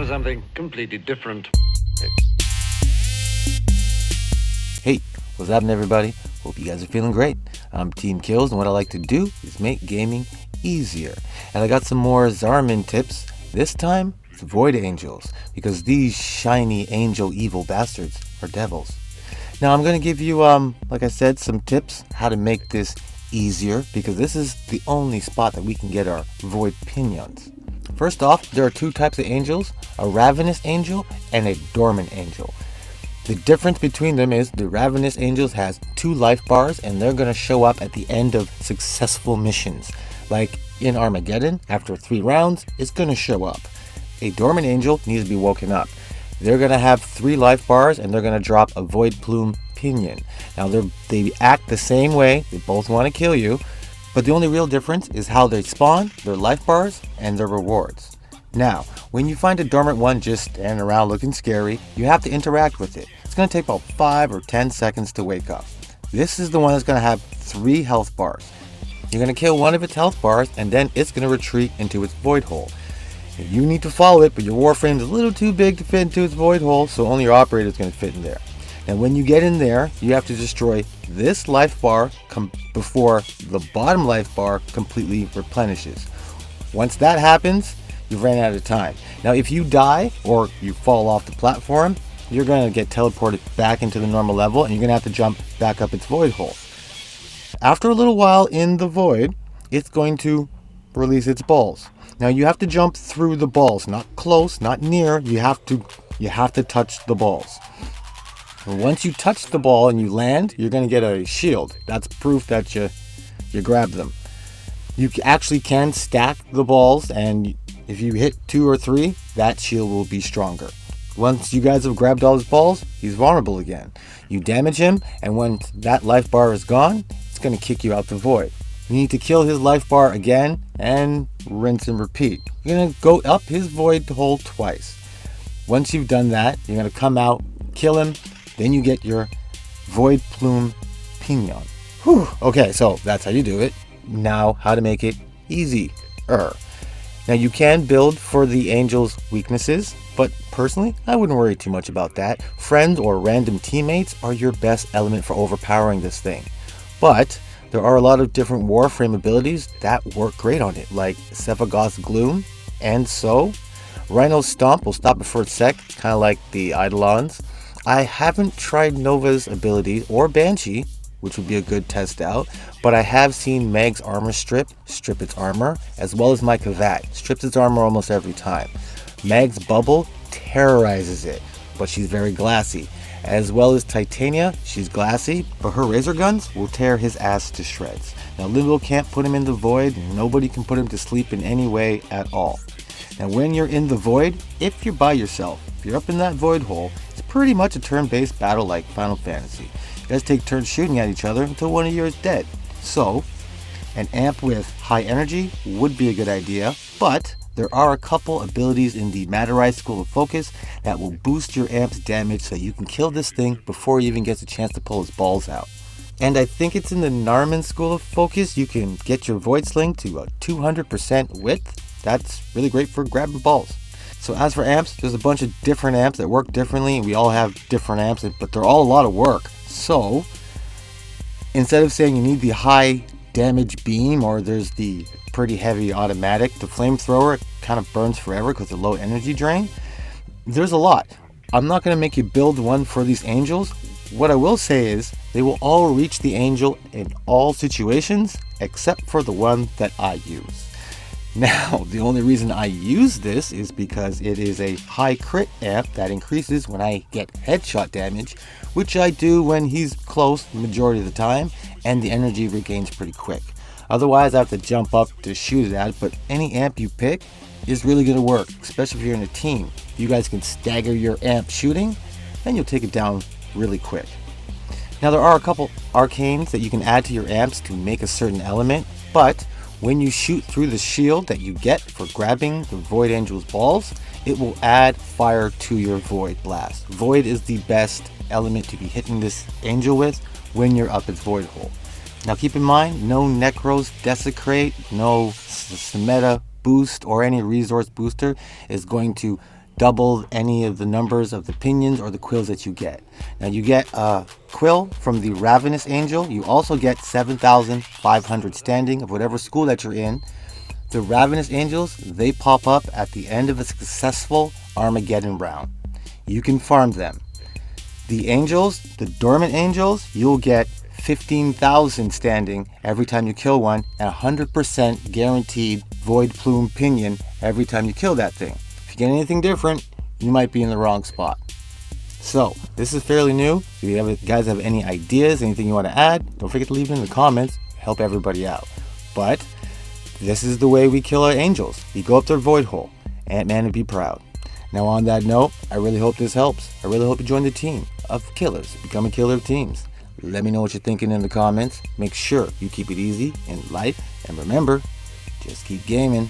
for something completely different. Hey, what's happening, everybody? Hope you guys are feeling great. I'm Team Kills, and what I like to do is make gaming easier. And I got some more Zariman tips. This time, it's Void Angels, because these shiny angel evil bastards are devils. Now, I'm going to give you, like I said, some tips how to make this easier, because this is the only spot that we can get our Void Pinions. First off, there are two types of angels, a Ravenous Angel and a Dormant Angel. The difference between them is the Ravenous Angels has 2 life bars, and they're going to show up at the end of successful missions. Like in Armageddon, after 3 rounds, it's going to show up. A Dormant Angel needs to be woken up. They're going to have 3 life bars, and they're going to drop a Void Plume Pinion. Now they act the same way, they both want to kill you, but the only real difference is how they spawn, their life bars, and their rewards. Now, when you find a dormant one just standing around looking scary, you have to interact with it. It's going to take about 5 or 10 seconds to wake up. This is the one that's going to have 3 health bars. You're going to kill one of its health bars, and then it's going to retreat into its void hole. You need to follow it, but your warframe is a little too big to fit into its void hole, so only your operator is going to fit in there. And when you get in there, you have to destroy this life bar before the bottom life bar completely replenishes. Once that happens, you've ran out of time. Now, if you die or you fall off the platform, you're going to get teleported back into the normal level, and you're going to have to jump back up its void hole. After a little while in the void, it's going to release its balls. Now, you have to jump through the balls, not close, not near. You have to touch the balls. And once you touch the ball and you land, you're going to get a shield. That's proof that you grabbed them. You actually can stack the balls, and if you hit 2 or 3, that shield will be stronger. Once you guys have grabbed all his balls, he's vulnerable again. You damage him, and when that life bar is gone, it's going to kick you out the void. You need to kill his life bar again and rinse and repeat. You're going to go up his void hole twice. Once you've done that, you're going to come out, kill him, then you get your Void Plume Pinion. Whew. Okay, so that's how you do it. Now, how to make it easier. Now, you can build for the angel's weaknesses, but personally, I wouldn't worry too much about that. Friends or random teammates are your best element for overpowering this thing. But there are a lot of different warframe abilities that work great on it, like Sephiroth's Gloom, and so Rhino's Stomp will stop it for a sec, kind of like the Eidolons. I haven't tried Nova's ability or Banshee, which would be a good test out, but I have seen Meg's armor strip its armor, as well as my Kavat, strips its armor almost every time. Meg's Bubble terrorizes it, but she's very glassy. As well as Titania, she's glassy, but her razor guns will tear his ass to shreds. Now, Limbo can't put him in the void, nobody can put him to sleep in any way at all. Now, when you're in the void, if you're by yourself, if you're up in that void hole, it's pretty much a turn-based battle like Final Fantasy. You guys take turns shooting at each other until one of you is dead. So, an amp with high energy would be a good idea, but there are a couple abilities in the Materai School of Focus that will boost your amp's damage so you can kill this thing before he even gets a chance to pull his balls out. And I think it's in the Narman School of Focus you can get your Void Sling to a 200% width. That's really great for grabbing balls. So as for amps, there's a bunch of different amps that work differently, and we all have different amps, but they're all a lot of work. So instead of saying you need the high damage beam or there's the pretty heavy automatic, the flamethrower kind of burns forever because of low energy drain. There's a lot. I'm not going to make you build one for these angels. What I will say is they will all reach the angel in all situations except for the one that I use. Now, the only reason I use this is because it is a high crit amp that increases when I get headshot damage, which I do when he's close the majority of the time, and the energy regains pretty quick. Otherwise, I have to jump up to shoot it at, but any amp you pick is really going to work, especially if you're in a team. You guys can stagger your amp shooting, then you'll take it down really quick. Now, there are a couple arcanes that you can add to your amps to make a certain element, but when you shoot through the shield that you get for grabbing the Void Angel's balls, it will add fire to your Void Blast. Void is the best element to be hitting this angel with when you're up its void hole. Now keep in mind, no Necros Desecrate, no Semeta boost or any resource booster is going to double any of the numbers of the pinions or the quills that you get. Now you get a quill from the Ravenous Angel. You also get 7,500 standing of whatever school that you're in. The Ravenous Angels, they pop up at the end of a successful Armageddon round. You can farm them. The Angels, the Dormant Angels, you'll get 15,000 standing every time you kill one, and 100% guaranteed Void Plume Pinion every time you kill that thing. If you get anything different, you might be in the wrong spot. So, this is fairly new. If you guys have any ideas, anything you want to add, don't forget to leave it in the comments. Help everybody out. But this is the way we kill our Angels. We go up their Void Hole. Ant-Man would be proud. Now on that note, I really hope this helps. I really hope you join the team of killers. Become a killer of teams. Let me know what you're thinking in the comments. Make sure you keep it easy in life. And remember, just keep gaming.